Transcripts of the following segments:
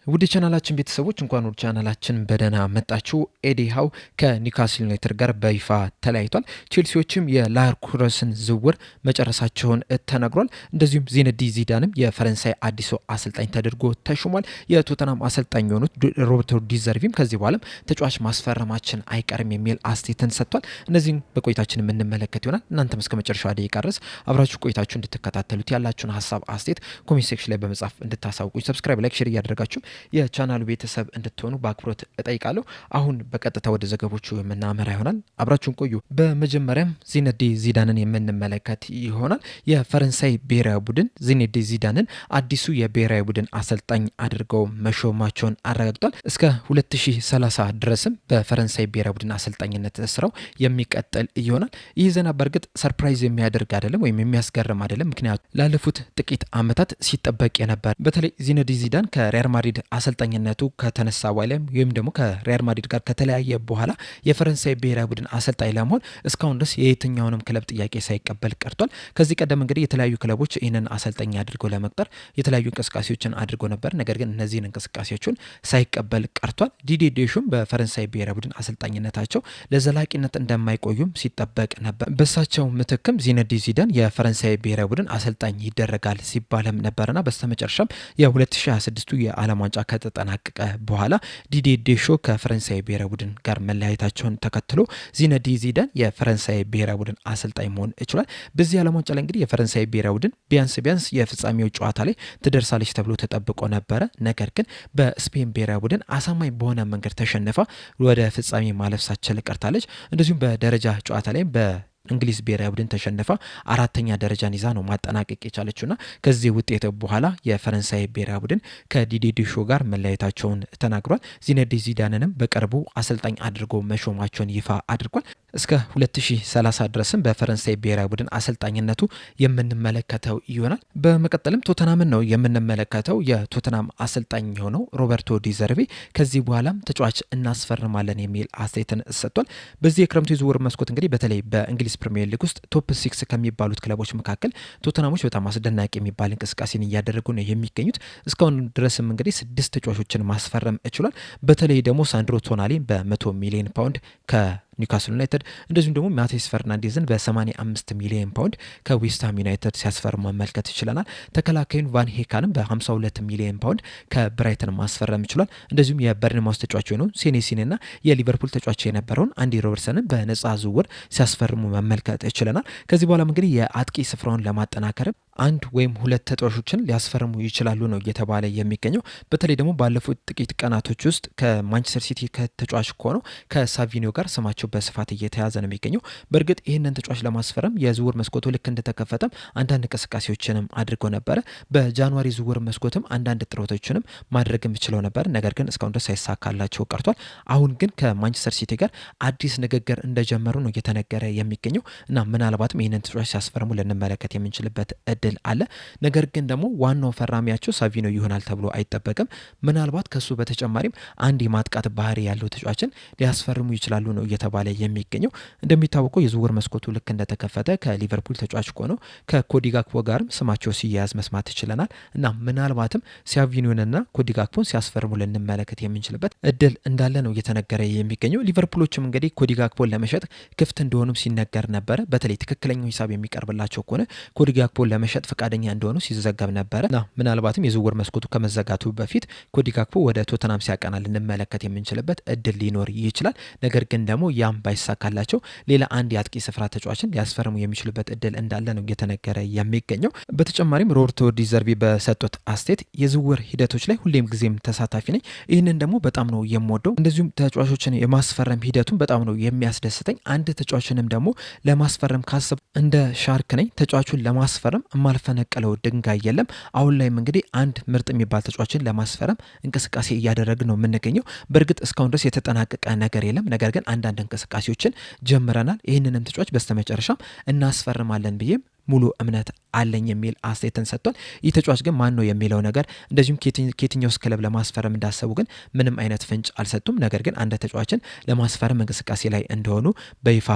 ውድ ቻናላችን ቤተሰቦች እንኳን ወደ ቻናላችን በደህና መጣችሁ። ኤዲ ሃው ከኒውካስል ዩናይትድ ጋር በይፋ ተለያይቷል። ቼልሲዎችም የላርኩረስን ዝውውር መጨረሳቸውን ተነግሯል። እንደዚሁም ዚነዲን ዚዳንም የፈረንሳይ አዲሱ አሰልጣኝ ተደርጎ ተሹሟል። የቶተናም አሰልጣኝ የሆኑት ሮበርቶ ዲዘርቪም ከዚህ በኋላም ተጫዋች ማስፈረማችን አይቀርም የሚል አስተያየትን ሰጥቷል። እነዚህም በቆይታችን የምንመለከት ይሆናል። እናንተም እስከ መጨረሻው ደቂቃ ድረስ አብራችሁ ቆይታችሁ እንድትከታተሉት ያላችሁን ሀሳብ አስተያየት ኮሜንት ሴክሽን ላይ በመጻፍ እንድታሳውቁኝ፣ ሰብስክራይብ፣ ላይክ፣ ሼር እያደረጋችሁ የቻናሉ ቤተሰብ እንድትሆኑ በአክብሮት እጠይቃለሁ። አሁን በቀጥታ ወደ ዘገቦቹ የምናመራ ይሆናል። አብራችሁን ቆዩ። በመጀመሪያም ዚነዲን ዚዳንን የምንመለከት ይሆናል። የፈረንሳይ ብሔራዊ ቡድን ዚነዲን ዚዳንን አዲሱ የብሔራዊ ቡድን አሰልጣኝ አድርገው መሾማቸውን አረጋግጧል። እስከ 2030 ድረስም በፈረንሳይ ብሔራዊ ቡድን አሰልጣኝነት ስራው የሚቀጥል ይሆናል። ይህ ዜና በእርግጥ ሰርፕራይዝ የሚያደርግ አይደለም ወይም የሚያስገርም አይደለም። ምክንያቱም ላለፉት ጥቂት ዓመታት ሲጠበቅ የነበር በተለይ ዚነዲን ዚዳን ከሪያል ማድሪድ አሰልጣኝነቱ ከተነሳ በኋላ ወይም ደግሞ ከሪያል ማድሪድ ጋር ከተለያየ በኋላ የፈረንሳይ ብሔራዊ ቡድን አሰልጣኝ ለመሆን እስካሁን ድረስ የየትኛውንም ክለብ ጥያቄ ሳይቀበል ቀርቷል። ከዚህ ቀደም እንግዲህ የተለያዩ ክለቦች ይህንን አሰልጣኝ አድርገው ለመቅጠር የተለያዩ እንቅስቃሴዎችን አድርጎ ነበር። ነገር ግን እነዚህን እንቅስቃሴዎችን ሳይቀበል ቀርቷል። ዲዲዬ ዴሹም በፈረንሳይ ብሔራዊ ቡድን አሰልጣኝነታቸው ለዘላቂነት እንደማይቆዩም ሲጠበቅ ነበር። በሳቸው ምትክም ዚነዲን ዚዳን የፈረንሳይ ብሔራዊ ቡድን አሰልጣኝ ይደረጋል ሲባልም ነበርና በስተመጨረሻም የ2026 የዓለም ዋንጫ ከተጠናቀቀ በኋላ ዲዲዬ ዴሾ ከፈረንሳይ ብሔራዊ ቡድን ጋር መለያየታቸውን ተከትሎ ዚነዲን ዚዳን የፈረንሳይ ብሔራዊ ቡድን አሰልጣኝ መሆን ይችላል። በዚህ ዓለም ዋንጫ ላይ እንግዲህ የፈረንሳይ ብሔራዊ ቡድን ቢያንስ የፍጻሜው ጨዋታ ላይ ትደርሳለች ተብሎ ተጠብቆ ነበረ። ነገር ግን በስፔን ብሔራዊ ቡድን አሳማኝ በሆነ መንገድ ተሸንፋ ወደ ፍጻሜ ማለፍ ሳትችል ቀርታለች። እንደዚሁም በደረጃ ጨዋታ ላይ እንግሊዝ ብሔራዊ ቡድን ተሸንፋ አራተኛ ደረጃን ይዛ ነው ማጠናቀቅ የቻለችውና ከዚህ ውጤት በኋላ የፈረንሳይ ብሔራዊ ቡድን ከዲዲዬ ዴሾ ጋር መለያየታቸውን ተናግሯል። ዚነዲን ዚዳንንም በቅርቡ አሰልጣኝ አድርጎ መሾማቸውን ይፋ አድርጓል። እስከ 2030 ድረስም በፈረንሳይ ብሔራዊ ቡድን አሰልጣኝነቱ የምንመለከተው ይሆናል። በመቀጠልም ቶተናምን ነው የምንመለከተው። የቶተናም አሰልጣኝ የሆነው ሮበርቶ ዲዘርቪ ከዚህ በኋላም ተጫዋች እናስፈርማለን የሚል አስተያየትን ሰጥቷል። በዚህ የክረምቱ የዝውውር መስኮት እንግዲህ በተለይ በእንግሊዝ ፕሪሚየር ሊግ ውስጥ ቶፕ 6 ከሚባሉት ክለቦች መካከል ቶተናሞች በጣም አስደናቂ የሚባል እንቅስቃሴን እያደረጉ ነው የሚገኙት። እስካሁን ድረስም እንግዲህ 6 ተጫዋቾችን ማስፈረም ችሏል። በተለይ ደግሞ ሳንድሮ ቶናሊ በ100 ሚሊዮን ፓውንድ ኒውካስል ዩናይትድ እንደዚሁም ደግሞ ማቴስ ፈርናንዴዝን በ85 ሚሊዮን ፓውንድ ከዌስትሃም ዩናይትድ ሲያስፈርሙ መመልከት ይችላል። ተከላካዩን ቫን ሄካንም በ52 ሚሊዮን ፓውንድ ከብራይተን ማስፈረም ይችላል። እንደዚሁም የበርንማውስ ተጫዋች የሆነው ሴኔሲንና የሊቨርፑል ተጫዋች የነበረውን አንዲ ሮበርትሰንን በነጻ ዝውውር ሲያስፈርሙ መመልከት ይችላል። ከዚህ በኋላም እንግዲህ የአጥቂ ስፍራውን ለማጠናከርም አንድ ወይም ሁለት ተጫዋቾችን ሊያስፈርሙ ይችላሉ ነው እየተባለ የሚገኘው። በተለይ ደግሞ ባለፉት ጥቂት ቀናቶች ውስጥ ከማንቸስተር ሲቲ ከተጫዋች ከሆነው ከሳቪኒዮ ጋር ስማቸው በስፋት እየተያዘ ነው የሚገኘው። በእርግጥ ይህንን ተጫዋች ለማስፈረም የዝውውር መስኮቱ ልክ እንደተከፈተም አንዳንድ እንቅስቃሴዎችንም አድርጎ ነበረ። በጃንዋሪ ዝውውር መስኮትም አንዳንድ ጥረቶችንም ማድረግም ችለው ነበር። ነገር ግን እስካሁን ድረስ ሳይሳካላቸው ቀርቷል። አሁን ግን ከማንቸስተር ሲቲ ጋር አዲስ ንግግር እንደጀመሩ ነው እየተነገረ የሚገኘው እና ምናልባትም ይህንን ተጫዋች ሲያስፈርሙ ልንመለከት የምንችልበት እድል አለ። ነገር ግን ደግሞ ዋናው ፈራሚያቸው ሳቪኒዮ ይሆናል ተብሎ አይጠበቅም። ምናልባት ከሱ በተጨማሪም አንድ የማጥቃት ባህሪ ያለው ተጫዋችን ሊያስፈርሙ ይችላሉ ነው እየተባለ የሚገኘው። እንደሚታወቀው የዝውውር መስኮቱ ልክ እንደተከፈተ ከሊቨርፑል ተጫዋች ከሆነው ከኮዲ ጋክፖ ጋርም ስማቸው ሲያያዝ መስማት ይችለናል እና ምናልባትም ሳቪኒዮንና ኮዲ ጋክፖን ሲያስፈርሙ ልንመለከት የምንችልበት እድል እንዳለ ነው እየተነገረ የሚገኘው። ሊቨርፑሎችም እንግዲህ ኮዲ ጋክፖን ለመሸጥ ክፍት እንደሆኑም ሲነገር ነበረ። በተለይ ትክክለኛው ሂሳብ የሚቀርብላቸው ከሆነ ኮዲ ጋክፖን ለመሸጥ ፈቃደኛ እንደሆኑ ሲዘገብ ነበረ እና ምናልባትም የዝውውር መስኮቱ ከመዘጋቱ በፊት ኮዲ ጋክፖ ወደ ቶተናም ሲያቀና ልንመለከት የምንችልበት እድል ሊኖር ይችላል። ነገር ግን ደግሞ ያም ባይሳካላቸው ሌላ አንድ የአጥቂ ስፍራ ተጫዋችን ሊያስፈርሙ የሚችሉበት እድል እንዳለ ነው እየተነገረ የሚገኘው። በተጨማሪም ሮበርቶ ዲዘርቪ በሰጡት አስተያየት የዝውውር ሂደቶች ላይ ሁሌም ጊዜም ተሳታፊ ነኝ፣ ይህንን ደግሞ በጣም ነው የምወደው። እንደዚሁም ተጫዋቾችን የማስፈረም ሂደቱን በጣም ነው የሚያስደስተኝ። አንድ ተጫዋችንም ደግሞ ለማስፈረም ካሰብ እንደ ሻርክ ነኝ። ተጫዋቹን ለማስፈረም የማልፈነቀለው ድንጋይ የለም። አሁን ላይም እንግዲህ አንድ ምርጥ የሚባል ተጫዋችን ለማስፈረም እንቅስቃሴ እያደረግን ነው የምንገኘው። በእርግጥ እስካሁን ድረስ የተጠናቀቀ ነገር የለም። ነገር ግን አንዳንድ እንቅስቃሴዎችን ጀምረናል። ይህንንም ተጫዋች በስተመጨረሻም እናስፈርማለን ብዬም ሙሉ እምነት አለኝ የሚል አስተያየትን ሰጥቷል። ይህ ተጫዋች ግን ማን ነው የሚለው ነገር እንደዚሁም ከየትኛውስ ክለብ ለማስፈረም እንዳሰቡ ግን ምንም አይነት ፍንጭ አልሰጡም። ነገር ግን አንድ ተጫዋችን ለማስፈረም እንቅስቃሴ ላይ እንደሆኑ በይፋ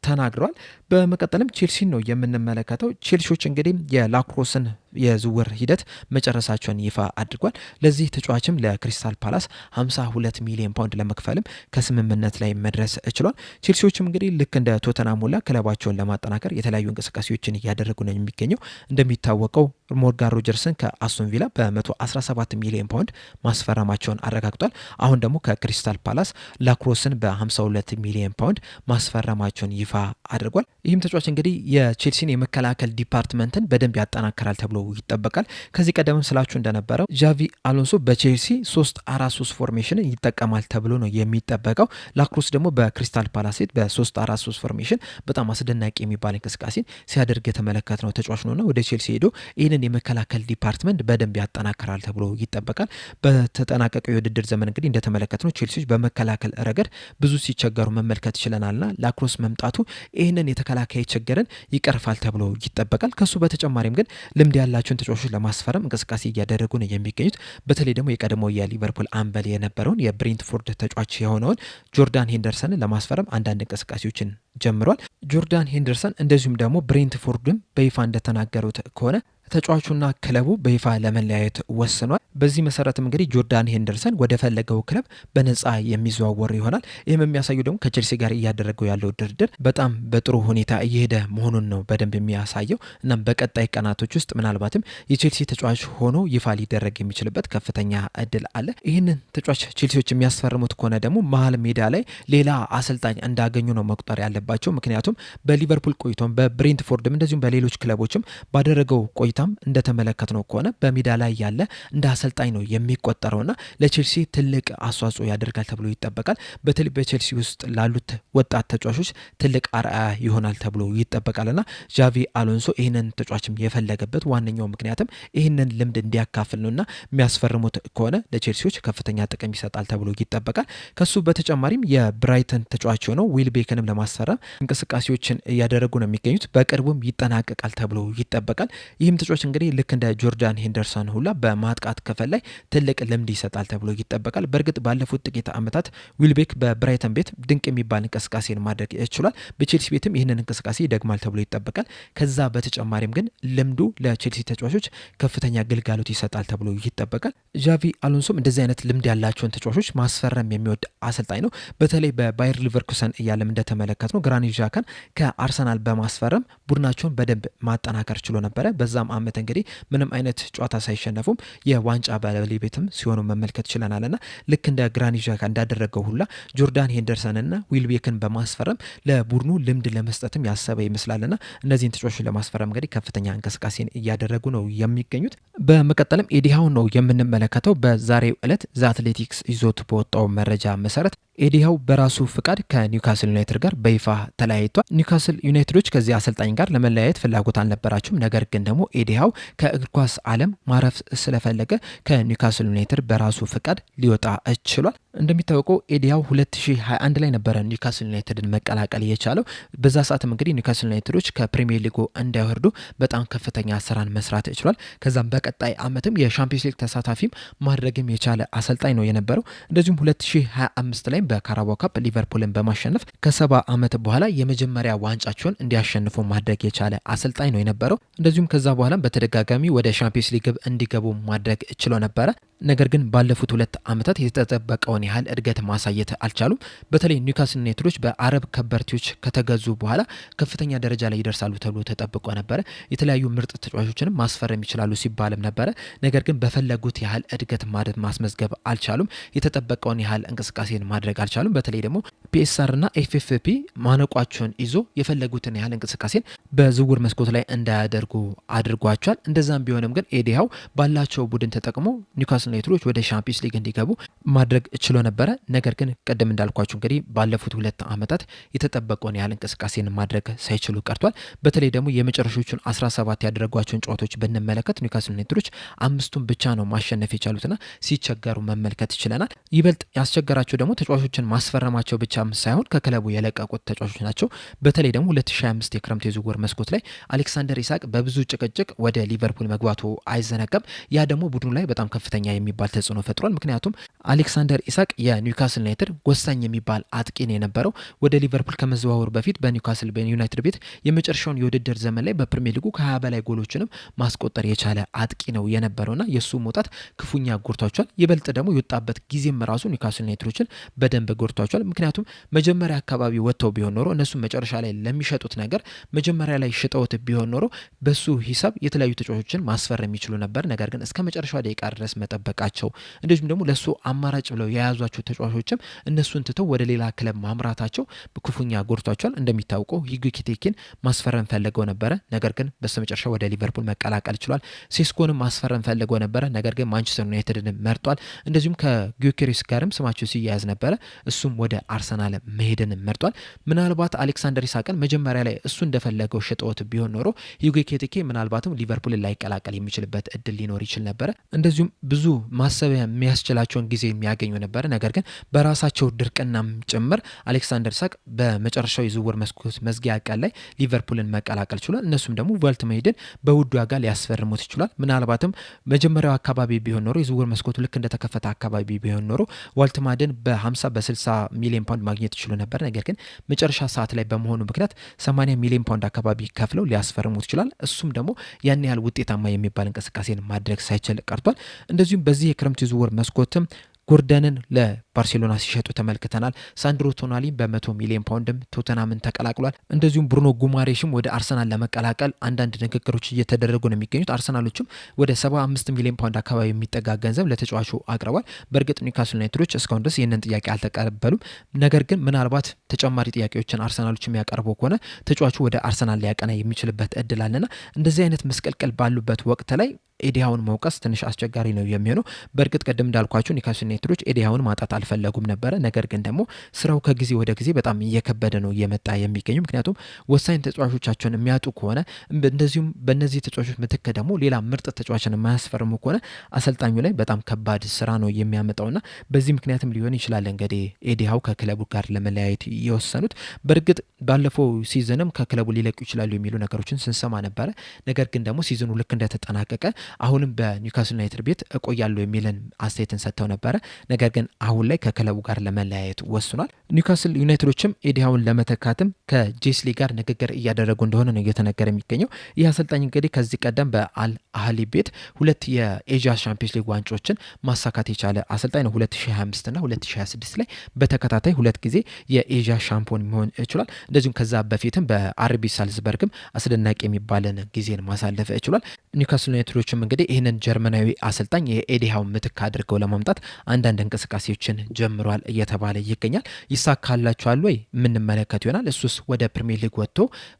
ተናግረዋል። በመቀጠልም ቼልሲን ነው የምንመለከተው። ቼልሲዎች እንግዲህ የላክሮስን የዝውውር ሂደት መጨረሳቸውን ይፋ አድርጓል። ለዚህ ተጫዋችም ለክሪስታል ፓላስ 52 ሚሊዮን ፓውንድ ለመክፈልም ከስምምነት ላይ መድረስ ችሏል። ቼልሲዎችም እንግዲህ ልክ እንደ ቶተናም ሁላ ክለባቸውን ለማጠናከር የተለያዩ እንቅስቃሴዎችን እያደረጉ ነው የሚገኘው። እንደሚታወቀው ሞርጋን ሮጀርስን ከአስቶን ቪላ በ117 ሚሊዮን ፓውንድ ማስፈረማቸውን አረጋግጧል። አሁን ደግሞ ከክሪስታል ፓላስ ላክሮስን በ52 ሚሊዮን ፓውንድ ማስፈረማቸውን ይፋ አድርጓል። ይህም ተጫዋች እንግዲህ የቼልሲን የመከላከል ዲፓርትመንትን በደንብ ያጠናከራል ተብሎ ይጠበቃል። ከዚህ ቀደምም ስላችሁ እንደነበረው ዣቪ አሎንሶ በቼልሲ 3-4-3 ፎርሜሽን ይጠቀማል ተብሎ ነው የሚጠበቀው። ላክሮስ ደግሞ በክሪስታል ፓላስ በ3-4-3 ፎርሜሽን በጣም አስደናቂ የሚባል እንቅስቃሴን ሲያደርግ የተመለከትነው ተጫዋች ነውና ወደ ቼልሲ ሄዶ ይህንን የመከላከል ዲፓርትመንት በደንብ ያጠናክራል ተብሎ ይጠበቃል። በተጠናቀቀው የውድድር ዘመን እንግዲህ እንደተመለከትነው ቼልሲዎች በመከላከል ረገድ ብዙ ሲቸገሩ መመልከት ችለናልና ላክሮስ መምጣቱ ይህንን የተከላካይ ችግርን ይቀርፋል ተብሎ ይጠበቃል። ከሱ በተጨማሪም ግን ልምድ ያላቸውን ተጫዋቾች ለማስፈረም እንቅስቃሴ እያደረጉ ነው የሚገኙት። በተለይ ደግሞ የቀድሞ የሊቨርፑል አምበል የነበረውን የብሬንትፎርድ ተጫዋች የሆነውን ጆርዳን ሄንደርሰንን ለማስፈረም አንዳንድ እንቅስቃሴዎችን ጀምሯል። ጆርዳን ሄንደርሰን እንደዚሁም ደግሞ ብሬንትፎርድም በይፋ እንደተናገሩት ከሆነ ተጫዋቹና ክለቡ በይፋ ለመለያየት ወስኗል። በዚህ መሰረትም እንግዲህ ጆርዳን ሄንደርሰን ወደ ፈለገው ክለብ በነፃ የሚዘዋወር ይሆናል። ይህም የሚያሳዩ ደግሞ ከቼልሲ ጋር እያደረገው ያለው ድርድር በጣም በጥሩ ሁኔታ እየሄደ መሆኑን ነው በደንብ የሚያሳየው። እናም በቀጣይ ቀናቶች ውስጥ ምናልባትም የቼልሲ ተጫዋች ሆኖ ይፋ ሊደረግ የሚችልበት ከፍተኛ እድል አለ። ይህንን ተጫዋች ቼልሲዎች የሚያስፈርሙት ከሆነ ደግሞ መሀል ሜዳ ላይ ሌላ አሰልጣኝ እንዳገኙ ነው መቁጠር ያለባቸው። ምክንያቱም በሊቨርፑል ቆይቶም በብሬንትፎርድም እንደዚሁም በሌሎች ክለቦችም ባደረገው ቆይታም እንደተመለከትነው ከሆነ በሜዳ ላይ ያለ እንደ አሰልጣኝ ነው የሚቆጠረውና ለቼልሲ ትልቅ አስተዋጽኦ ያደርጋል ተብሎ ይጠበቃል። በተለይ በቼልሲ ውስጥ ላሉት ወጣት ተጫዋቾች ትልቅ አርአያ ይሆናል ተብሎ ይጠበቃልና ዣቪ አሎንሶ ይህንን ተጫዋችም የፈለገበት ዋነኛው ምክንያትም ይህንን ልምድ እንዲያካፍል ነውና የሚያስፈርሙት ከሆነ ለቼልሲዎች ከፍተኛ ጥቅም ይሰጣል ተብሎ ይጠበቃል። ከሱ በተጨማሪም የብራይተን ተጫዋች የሆነው ዊል ቤክንም ለማስፈረም እንቅስቃሴዎችን እያደረጉ ነው የሚገኙት። በቅርቡም ይጠናቀቃል ተብሎ ይጠበቃል። ይህም ተጫዋች እንግዲህ ልክ እንደ ጆርዳን ሄንደርሰን ሁላ በማጥቃት ክፍል ላይ ትልቅ ልምድ ይሰጣል ተብሎ ይጠበቃል። በእርግጥ ባለፉት ጥቂት ዓመታት ዊልቤክ በብራይተን ቤት ድንቅ የሚባል እንቅስቃሴን ማድረግ ይችላል። በቼልሲ ቤትም ይህንን እንቅስቃሴ ይደግማል ተብሎ ይጠበቃል። ከዛ በተጨማሪም ግን ልምዱ ለቼልሲ ተጫዋቾች ከፍተኛ ግልጋሎት ይሰጣል ተብሎ ይጠበቃል። ዣቪ አሎንሶም እንደዚህ አይነት ልምድ ያላቸውን ተጫዋቾች ማስፈረም የሚወድ አሰልጣኝ ነው። በተለይ በባየር ሊቨርኩሰን እያለም እንደተመለከት ነው ግራኒት ዣካን ከአርሰናል በማስፈረም ቡድናቸውን በደንብ ማጠናከር ችሎ ነበረ። በዛም ዓመት እንግዲህ ምንም አይነት ጨዋታ ሳይሸነፉም የዋንጫ ባለቤትም ሲሆኑ መመልከት ችለናልና ልክ እንደ ግራኒት ዣካ እንዳደረገው ሁላ ጆርዳን ሄንደርሰንና ዊልቤክን በማስፈረም ለቡድኑ ልምድ ለመስጠትም ያሰበ ይመስላልና እነዚህን ተጫዋቾች ለማስፈረም እንግዲህ ከፍተኛ እንቅስቃሴን እያደረጉ ነው የሚገኙት። በመቀጠልም ኤዲሃውን ነው የምንመለከተው። በዛሬው ዕለት ዘ አትሌቲክስ ይዞት በወጣው መረጃ መሰረት ኤዲሃው በራሱ ፍቃድ ከኒውካስል ዩናይትድ ጋር በይፋ ተለያይቷል። ኒውካስል ዩናይትዶች ከዚህ አሰልጣኝ ጋር ለመለያየት ፍላጎት አልነበራቸውም። ነገር ግን ደግሞ ኤዲሃው ከእግር ኳስ ዓለም ማረፍ ስለፈለገ ከኒውካስል ዩናይትድ በራሱ ፍቃድ ሊወጣ ችሏል። እንደሚታወቀው ኤዲሃው 2021 ላይ ነበረ ኒውካስል ዩናይትድን መቀላቀል የቻለው። በዛ ሰዓትም እንግዲህ ኒውካስል ዩናይትዶች ከፕሪሚየር ሊጉ እንዳይወርዱ በጣም ከፍተኛ ስራን መስራት ችሏል። ከዛም በቀጣይ ዓመትም የሻምፒዮንስ ሊግ ተሳታፊም ማድረግም የቻለ አሰልጣኝ ነው የነበረው። እንደዚሁም 2025 ላይ በካራባኦ ካፕ ሊቨርፑልን በማሸነፍ ከ70 ዓመት በኋላ የመጀመሪያ ዋንጫቸውን እንዲያሸንፉ ማድረግ የቻለ አሰልጣኝ ነው የነበረው። እንደዚሁም ከዛ በኋላም በተደጋጋሚ ወደ ሻምፒዮንስ ሊግ እንዲገቡ ማድረግ ችሎ ነበረ። ነገር ግን ባለፉት 2 ዓመታት የተጠበቀውን ያህል እድገት ማሳየት አልቻሉም። በተለይ ኒውካስል ዩናይትዶች በአረብ ከበርቴዎች ከተገዙ በኋላ ከፍተኛ ደረጃ ላይ ይደርሳሉ ተብሎ ተጠብቆ ነበረ። የተለያዩ ምርጥ ተጫዋቾችንም ማስፈረም ይችላሉ ሲባልም ነበረ። ነገር ግን በፈለጉት ያህል እድገት ማስመዝገብ አልቻሉም። የተጠበቀውን ያህል እንቅስቃሴን ማድረግ አልቻሉም። በተለይ ደግሞ ፒኤስአር እና ኤፍኤፍፒ ማነቋቸውን ይዞ የፈለጉትን ያህል እንቅስቃሴን በዝውውር መስኮት ላይ እንዳያደርጉ አድርጓቸዋል። እንደዛም ቢሆንም ግን ኤዲሃው ባላቸው ቡድን ተጠቅሞ ኒውካስል ዩናይትዶች ወደ ሻምፒዮንስ ሊግ እንዲገቡ ማድረግ ችሎ ነበረ። ነገር ግን ቅድም እንዳልኳችሁ እንግዲህ ባለፉት 2 ዓመታት የተጠበቀውን ያህል እንቅስቃሴን ማድረግ ሳይችሉ ቀርቷል። በተለይ ደግሞ የመጨረሻዎቹን 17 ያደረጓቸውን ጨዋታዎች ብንመለከት ኒውካስል ዩናይትዶች 5ቱን ብቻ ነው ማሸነፍ የቻሉትና ሲቸገሩ መመልከት ይችለናል። ይበልጥ ያስቸገራቸው ደግሞ ተጫዋቾችን ማስፈረማቸው ብቻ ብቻም ሳይሆን ከክለቡ የለቀቁት ተጫዋቾች ናቸው። በተለይ ደግሞ 2025 የክረምት የዝውውር መስኮት ላይ አሌክሳንደር ኢሳቅ በብዙ ጭቅጭቅ ወደ ሊቨርፑል መግባቱ አይዘነጋም። ያ ደግሞ ቡድኑ ላይ በጣም ከፍተኛ የሚባል ተጽዕኖ ፈጥሯል። ምክንያቱም አሌክሳንደር ኢሳቅ የኒውካስል ዩናይትድ ወሳኝ የሚባል አጥቂ ነው የነበረው። ወደ ሊቨርፑል ከመዘዋወሩ በፊት በኒውካስል ዩናይትድ ቤት የመጨረሻውን የውድድር ዘመን ላይ በፕሪሚየር ሊጉ ከ20 በላይ ጎሎችንም ማስቆጠር የቻለ አጥቂ ነው የነበረውና የእሱ መውጣት ክፉኛ ጎድቷቸዋል። ይበልጥ ደግሞ የወጣበት ጊዜም ራሱ ኒውካስል ዩናይትዶችን በደንብ ጎድቷቸዋል። ምክንያቱም መጀመሪያ አካባቢ ወጥተው ቢሆን ኖሮ እነሱ መጨረሻ ላይ ለሚሸጡት ነገር መጀመሪያ ላይ ሽጠውት ቢሆን ኖሮ በሱ ሂሳብ የተለያዩ ተጫዋቾችን ማስፈር የሚችሉ ነበር። ነገር ግን እስከ መጨረሻው ደቂቃ ድረስ መጠበቃቸው እንደዚሁም ደግሞ ለሱ አማራጭ ብለው የያዟቸው ተጫዋቾችም እነሱን ትተው ወደ ሌላ ክለብ ማምራታቸው ክፉኛ ጎድቷቸዋል። እንደሚታወቀው ሂጉ ኤኪቲኬን ማስፈረም ፈልገው ነበረ፣ ነገር ግን በስተመጨረሻ ወደ ሊቨርፑል መቀላቀል ችሏል። ሴስኮንም ማስፈረም ፈልገው ነበረ፣ ነገር ግን ማንቸስተር ዩናይትድን መርጧል። እንደዚሁም ከጊዮኬሬስ ጋርም ስማቸው ሲያያዝ ነበረ፣ እሱም ወደ አርሰናል መሄድን መርጧል። ምናልባት አሌክሳንደር ኢሳቅን መጀመሪያ ላይ እሱ እንደፈለገው ሽጠውት ቢሆን ኖሮ ሂጉ ኤኪቲኬ ምናልባትም ሊቨርፑልን ላይቀላቀል የሚችልበት እድል ሊኖር ይችል ነበረ። እንደዚሁም ብዙ ማሰቢያ የሚያስችላቸውን ጊዜ የሚያገኙ ነበረ። ነገር ግን በራሳቸው ድርቅናም ጭምር አሌክሳንደር ኢሳቅ በመጨረሻው የዝውውር መስኮት መዝጊያ ቀን ላይ ሊቨርፑልን መቀላቀል ችሏል። እነሱም ደግሞ ቮልትመሄድን በውድ ዋጋ ሊያስፈርሙት ይችላል። ምናልባትም መጀመሪያው አካባቢ ቢሆን ኖሮ የዝውውር መስኮቱ ልክ እንደተከፈተ አካባቢ ቢሆን ኖሮ ቮልትማድን በ50 በ60 ሚሊዮን ፓውንድ ማግኘት ይችሉ ነበር። ነገር ግን መጨረሻ ሰዓት ላይ በመሆኑ ምክንያት 80 ሚሊዮን ፓውንድ አካባቢ ከፍለው ሊያስፈርሙት ይችላል። እሱም ደግሞ ያን ያህል ውጤታማ የሚባል እንቅስቃሴን ማድረግ ሳይችል ቀርቷል። እንደዚሁም በዚህ የክረምት የዝውውር መስኮትም ጎርደንን ለባርሴሎና ሲሸጡ ተመልክተናል። ሳንድሮ ቶናሊ በ100 ሚሊዮን ፓውንድም ቶተናምን ተቀላቅሏል። እንደዚሁም ብሩኖ ጉማሬሽም ወደ አርሰናል ለመቀላቀል አንዳንድ ንግግሮች እየተደረጉ ነው የሚገኙት። አርሰናሎችም ወደ 75 ሚሊዮን ፓውንድ አካባቢ የሚጠጋ ገንዘብ ለተጫዋቹ አቅርቧል። በእርግጥ ኒውካስል ዩናይትዶች እስካሁን ድረስ ይህንን ጥያቄ አልተቀበሉም። ነገር ግን ምናልባት ተጨማሪ ጥያቄዎችን አርሰናሎች የሚያቀርቡ ከሆነ ተጫዋቹ ወደ አርሰናል ሊያቀና የሚችልበት እድል አለና እንደዚህ አይነት መስቀልቀል ባሉበት ወቅት ላይ ኤዲሃውን መውቀስ ትንሽ አስቸጋሪ ነው የሚሆነው። በእርግጥ ቅድም እንዳልኳቸው ኒውካስል ዩናይትዶች ኤዲሃውን ማጣት አልፈለጉም ነበረ። ነገር ግን ደግሞ ስራው ከጊዜ ወደ ጊዜ በጣም እየከበደ ነው እየመጣ የሚገኙ። ምክንያቱም ወሳኝ ተጫዋቾቻቸውን የሚያጡ ከሆነ እንደዚሁም በእነዚህ ተጫዋቾች ምትክ ደግሞ ሌላ ምርጥ ተጫዋችን የማያስፈርሙ ከሆነ አሰልጣኙ ላይ በጣም ከባድ ስራ ነው የሚያመጣውና በዚህ ምክንያትም ሊሆን ይችላል እንግዲህ ኤዲሃው ከክለቡ ጋር ለመለያየት የወሰኑት። በእርግጥ ባለፈው ሲዝንም ከክለቡ ሊለቁ ይችላሉ የሚሉ ነገሮችን ስንሰማ ነበረ። ነገር ግን ደግሞ ሲዝኑ ልክ እንደተጠናቀቀ አሁንም በኒውካስል ዩናይትድ ቤት እቆያለሁ የሚልን አስተያየትን ሰጥተው ነበረ። ነገር ግን አሁን ላይ ከክለቡ ጋር ለመለያየት ወስኗል። ኒውካስል ዩናይትዶችም ኤዲሃውን ለመተካትም ከጄስሊ ጋር ንግግር እያደረጉ እንደሆነ ነው እየተነገረ የሚገኘው። ይህ አሰልጣኝ እንግዲህ ከዚህ ቀደም በአል አህሊ ቤት 2 የኤዥያ ቻምፒየንስ ሊግ ዋንጫዎችን ማሳካት የቻለ አሰልጣኝ ነው። 2025 እና 2026 ላይ በተከታታይ 2 ጊዜ የኤዥያ ሻምፒዮን መሆን ይችላል። እንደዚሁም ከዛ በፊትም በአርቢ ሳልዝበርግም አስደናቂ የሚባልን ጊዜን ማሳለፍ ይችላል። ኒውካስል ዩናይትዶችም እንግዲህ ይህንን ጀርመናዊ አሰልጣኝ የኤዲሃው ምትክ አድርገው ለማምጣት አንዳንድ እንቅስቃሴዎችን ጀምሯል እየተባለ ይገኛል። ይሳካላቸዋል ወይ የምንመለከት ይሆናል። እሱስ ወደ ፕሪሚየር ሊግ ወጥቶ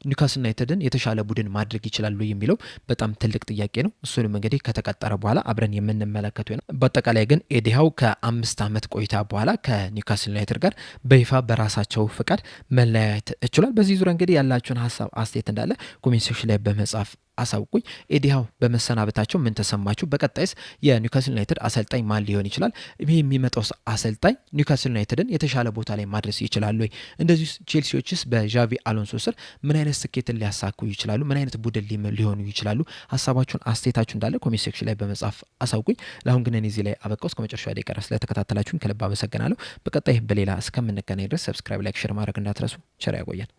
ኒውካስል ዩናይትድን የተሻለ ቡድን ማድረግ ይችላሉ የሚለው በጣም ትልቅ ጥያቄ ነው። እሱንም እንግዲህ ከተቀጠረ በኋላ አብረን የምንመለከት ይሆናል። በአጠቃላይ ግን ኤዲሃው ከ5 ዓመት ቆይታ በኋላ ከኒውካስል ዩናይትድ ጋር በይፋ በራሳቸው ፍቃድ መለያየት ይችላል። በዚህ ዙሪያ እንግዲህ ያላችሁን ሀሳብ አስተያየት እንዳለ ኮሜንት ሴክሽን ላይ በመጻፍ አሳውቁኝ። ኤዲሃው በመሰናበታቸው ምን ተሰማችሁ? በቀጣይስ የኒውካስል ዩናይትድ አሰልጣኝ ማን ሊሆን ይችላል? ይህ የሚመጣው አሰልጣኝ ኒውካስል ዩናይትድን የተሻለ ቦታ ላይ ማድረስ ይችላሉ ወይ? እንደዚህ ቼልሲዎችስ በዣቪ አሎንሶ ስር ምን አይነት ስኬትን ሊያሳኩ ይችላሉ? ምን አይነት ቡድን ሊሆኑ ይችላሉ? ሀሳባችሁን አስተያየታችሁ እንዳለ ኮሜንት ሴክሽን ላይ በመጻፍ አሳውቁኝ። ለአሁን ግን እኔ እዚህ ላይ አበቃው። እስከ መጨረሻ ደቂቃ ስለተከታተላችሁን ከልብ አመሰግናለሁ። በቀጣይ በሌላ እስከምንገናኝ ድረስ ሰብስክራይብ፣ ላይክ፣ ሼር ማድረግ እንዳትረሱ። ቸር ያቆየን።